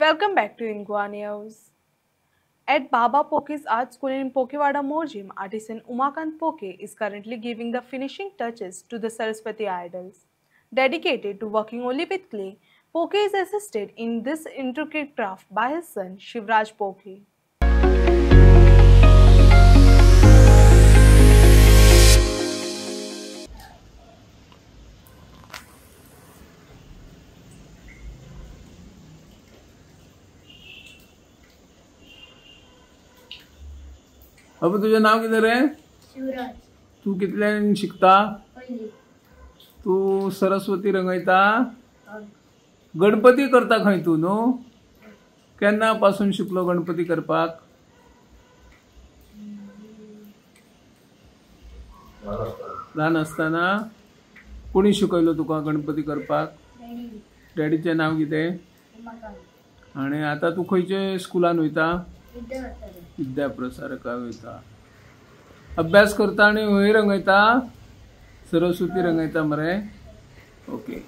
Welcome back to Ingwa News. At Baba Poke's art school in Pokewada Morjim, artisan Umakant Poke is currently giving the finishing touches to the Saraswati idols. Dedicated to working only with clay, Poke is assisted in this intricate craft by his son Shivraj Poke. अब तुझे नाव किती रे? शिवराज. तू कितल्यान शिकता? पहिली. तू सरस्वती रंगयता? हय. गणपती करता खंय तू न्हू? केन्ना पासून शिकलो गणपती करपाक? ल्हान आसतना? कोणी शिकयलो तुका गणपती करपाक? डॅडी. डॅडीचें नाव कितें? उमाकांत. आणि आता तू खंयचे स्कुलान वयता? विद्यार्थी. विद्याप्रसारकाक वयता. अभ्यास करता आणि हय रंगयता? सरस्वती रंगयता मरे? ओके.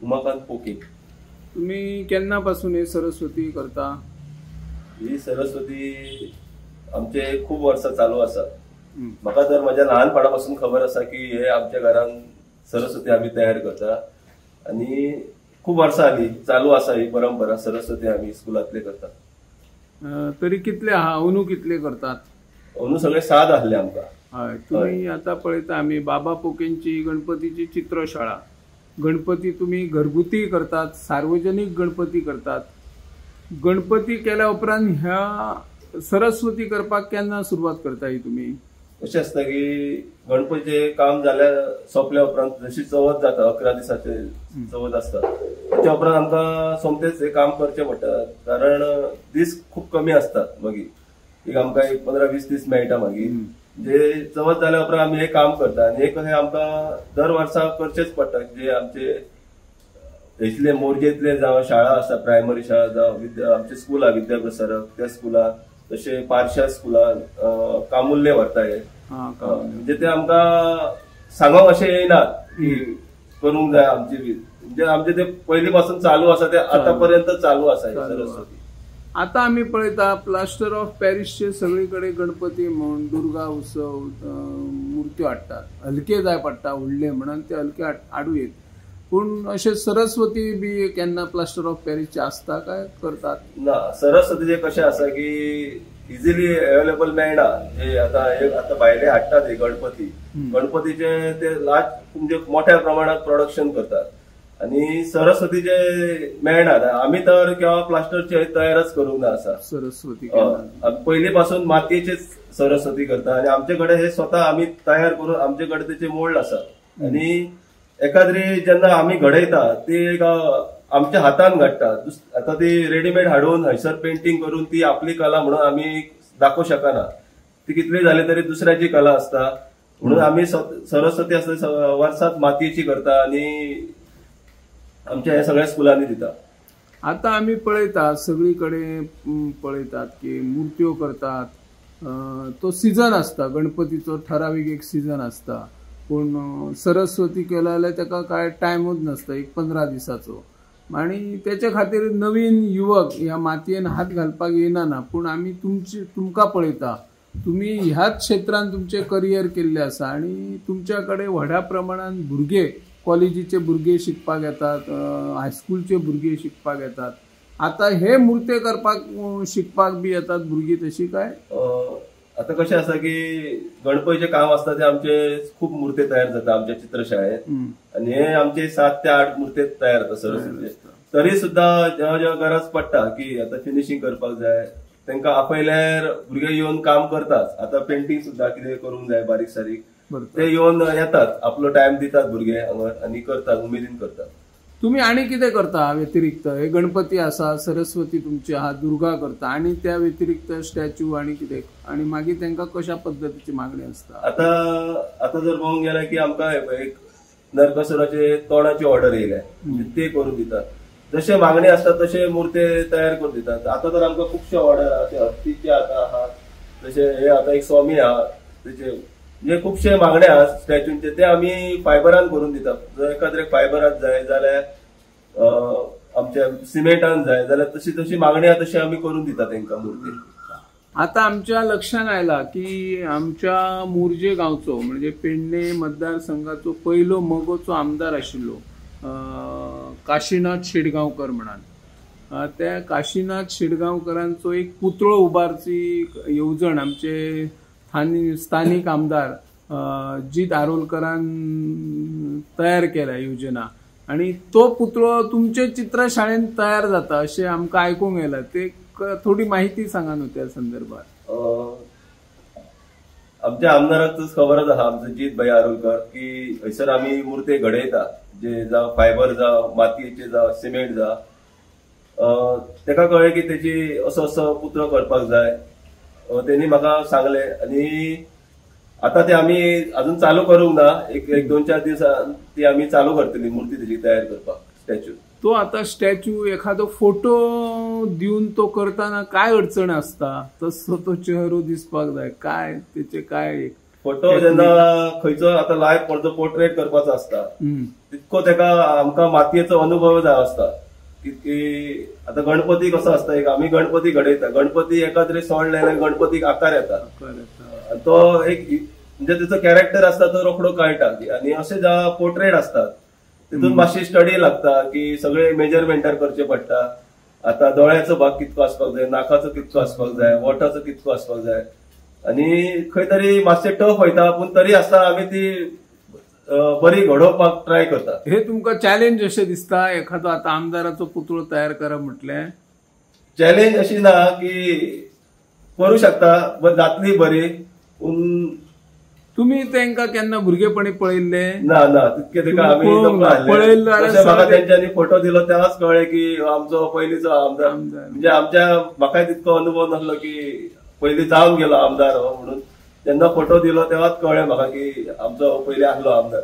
उमाकांत पोके. तुम्ही केन्नापासून हे सरस्वती करता? ही सरस्वती आमचे खूप वर्सां चालू आसा. म्हाका तर माझ्या ल्हानपणापासून खबर आसा की हे आमच्या घरान सरस्वती आम्ही तयार करता आणि खूप वर्सां आली चालू आसा ही परंपरा. सरस्वती आम्ही स्कुलांतले करता. तरी कितले आहा? अंदू कितले करतात? अंदू सगळे 7 आसले आमकां. हय. तुम्ही आता पळयता आम्ही बाबा पोकेंची गणपतीची चित्रशाळा. गणपती तुम्ही घरगुती करतात, सार्वजनिक गणपती करतात. गणपती केल्या उपरांत ह्या सरस्वती करपाक केन्ना सुरवात करता ही तुम्ही? अशें आसता की गणपतीचे काम जाल्या सोंपल्या उपरांत जशी चवथ जाता 11 दिसाचे चवथ आसता त्या उपरांत आमकां सोमतेच हे काम करचें पडटा. कारण दीस खूप कमी असतात. मागीर एक आमकां 15-20 दीस मेळटा. मागीर जे चवथ जाल्या उपरांत आमी हे काम करता आणि हे कशें आमकां दर वर्सा करचेच पडटा. जे आमचे हेतले मोरजेतले जावं शाळा आसा, प्रायमरी शाळा जावं आमचे स्कूल आहा विद्याप्रसारक, त्या स्कुलान तशें पारशा स्कुलान कामुल्ले व्हरता हे. म्हणजे ते आमकां सांगोंक अशें येयना की करूंक जाय आमची म्हणजे आमचे ते पयलीं पासून चालू आसा ते आतापर्यंत चालू आसा सरस्वती. आता आम्ही पळयता प्लास्टर ऑफ पॅरिसचे सगळीकडे गणपती म्हण दुर्गा उत्सव मुर्त्यो हाडटात. हलके जाय पडटा व्हडले म्हणून ते हलके हाडूं येत. पूण अशें सरस्वती बी केन्ना प्लास्टर ऑफ पॅरिसचे आसता काय करतात? ना, सरस्वतीचे कशें आसा की इजिली अवेलेबल मेळना. जे आता भायले हाडटात हे गणपतीचे ते लार्ज म्हणजे मोठ्या प्रमाणात प्रोडक्शन करतात आणि सरस्वतीचे मेळनात. आम्ही तर केव्हा प्लास्टरचे तयारच करूंक ना आसा सरस्वती. पयली पासून मातयेचेच सरस्वती करता आणि आमचे हे स्वतः आम्ही तयार करून आमचे त्याचे मोल्ड आसा. आणि एखाद्री जेन्ना आम्ही घडयता ती आमच्या हातान घडटा. आता ती रेडीमेड हाडून हयसर पेंटिंग करून ती आपली कला म्हणून आम्ही दाखवू शकना. ती कितली झाली तरी दुसऱ्याची कला असता. म्हणून आम्ही सरस्वती असता वर्सात मातयेची करता आणि आमच्या ह्या सगळ्या स्कुलांनी दिता. आता आम्ही पळयतात सगळीकडे पळयतात की मुर्त्यो करतात. तो सीझन असता गणपतीचो ठराविक एक सीझन असता. पूण सरस्वती केला जाल्यार ताका काय टायमूच नसता, एक 15 दिसाचो. आणि त्याच्या खातीर नवीन युवक ह्या मातयेन हात घालपाक येयना. पूण आमी तुमकां पळयता तुम्ही ह्याच क्षेत्रांत तुमचे करियर केल्ले आसा आणि तुमच्याकडे व्हड्या प्रमाणात भुरगे कॉलेजीचे भुरगे शिकपाक येतात, हायस्कूलचे भुरगे शिकपाक येतात. आता हे मुर्ते करपाक शिकपाक बी येतात भुरगीं तशी काय? आता कशें आसा की गणपतीचे काम असता ते आमचे खूप मूर्ते तयार जाता आमच्या चित्रशाळेत आणि हे आमचे 7 ते 8 मूर्ते तयार जाता सरस्वतीचे. तरी सुद्धा जेव्हा जेव्हा गरज पडटा की आता फिनिशिंग करपाक जाय तांकां आपयल्यार भुरगे येवन काम करतात. आता पेंटिंग सुद्धा कितें करूंक जाय बारीक सारीक ते येवन येतात, आपलो टाइम दितात भुरगे आणि करतात, उमेदीन करतात. तुम्ही आणि कितें करता व्यतिरिक्त? हे गणपती आसा, सरस्वती तुमची आहा, दुर्गा करता आणि त्या व्यतिरिक्त स्टॅच्यू आणि कितें आणि मागीर तांकां कशा पद्धतीची मागणी असता? आता जर पळोवंक गेल्यार की आमकां एक नरकासुराचे तोंडाची ऑर्डर येयल्या ते करून दितात. जशे मागणी असता तसे मूर्ते तयार करून दितात. आता तर आमकां खुबशे ऑर्डर आहा, ते हत्तीचे आता आहात, तसे हे आता एक स्वामी आहा त्याचे म्हणजे खुबशे मागणे आहात स्टॅच्यूंचे ते आमी फायबरान करून दितात. जर एखाद्रे फायबरात जाय जाल्यार आमच्या सिमेंटान जाय जाल्यार तशी तशी मागणी आहा तशी आमी करून दितात तांकां मुर्ती. आता आमच्या लक्षात आयला की आमच्या मोर्जे गांवचो म्हणजे पेडणे मतदारसंघाचो पयलो मोगोचो आमदार आशिल्लो काशीनाथ शिडगांवकर म्हणान. त्या काशीनाथ शिडगांवकरांचो एक पुतळो उबारची येवजण आमचे स्थानिक आमदार जीत आरोलकरान तयार केल्या योजना आणि तो पुतळो तुमचे चित्रशाळेत तयार जाता अशें आमकां आयकूंक येयला. ते थोडी माहिती सांगा न्हू त्या संदर्भात. आमच्या आमदाराक खबरच आहा आमचो जीत भाई आरोलकर की हयसर आमी मुर्ते घडयता जे जावं फायबर जावं मातयेचे जावं सिमेंट जावं. तेका कळ्ळें की तेची असो पुतळो करपाक जाय. तेणी म्हाका सांगले आणि आता ते आमी अजून चालू करूंक ना. एक 2-4 दिवसां ती आमी चालू करतली मुर्ती तेची तयार करपाक स्टॅच्यू. तो आता स्टॅच्यू एखादो फोटो दिवन तो करताना काय अडचण असता? तसो तो चेहरो दिसपाक जाय काय त्याचे काय फोटो जेन्ना खंयचो आता लायव्ह कोणतो पोर्ट्रेट करपाचो आसता तितको तेका आमकां मातयेचो अनुभव जाय आसता. की आता गणपती कसो आसता एक आमी गणपती घडयता गणपती एखाद्रे सोड लायल्यार गणपतीक आकार येता. तो एक म्हणजे त्याचो कॅरेक्टर असता तो रोखडो कळटा. आणि असे जेव्हा पोर्ट्रेट असतात तितून मातशी स्टडी लागता की सगळे मेजरमेंटार करचे पडटा. आता दोळ्याचो भाग कितको आसपाक जाय नाकाचो कितको आसपाक जाय ओठाचो कितको आसपाक जाय आणि खंय तरी मातशें टफ वयता पूण तरी आसता आमी ती बरी घडोवपाक ट्राय करता. हे तुमकां चॅलेंज अशें दिसता एखादो आता आमदाराचो पुतळो तयार करप म्हटल्यार? चॅलेंज अशी ना की करू शकता जातली बरी पूण तुम्ही तांकां केन्ना भुरगेपणी पळयल्ले? ना ना तितके ताका आमी म्हाका तेंच्यांनी फोटो दिलो तेव्हाच कळ्ळें की आमचो पयलींचो आमदार म्हणजे आमच्या म्हाकाय तितको अनुभव नासलो की पयलीं जावन गेलो आमदार हो म्हणून. जेन्ना फोटो दिलो तेव्हाच कळ्ळें म्हाका की आमचो पयलीं आसलो आमदार.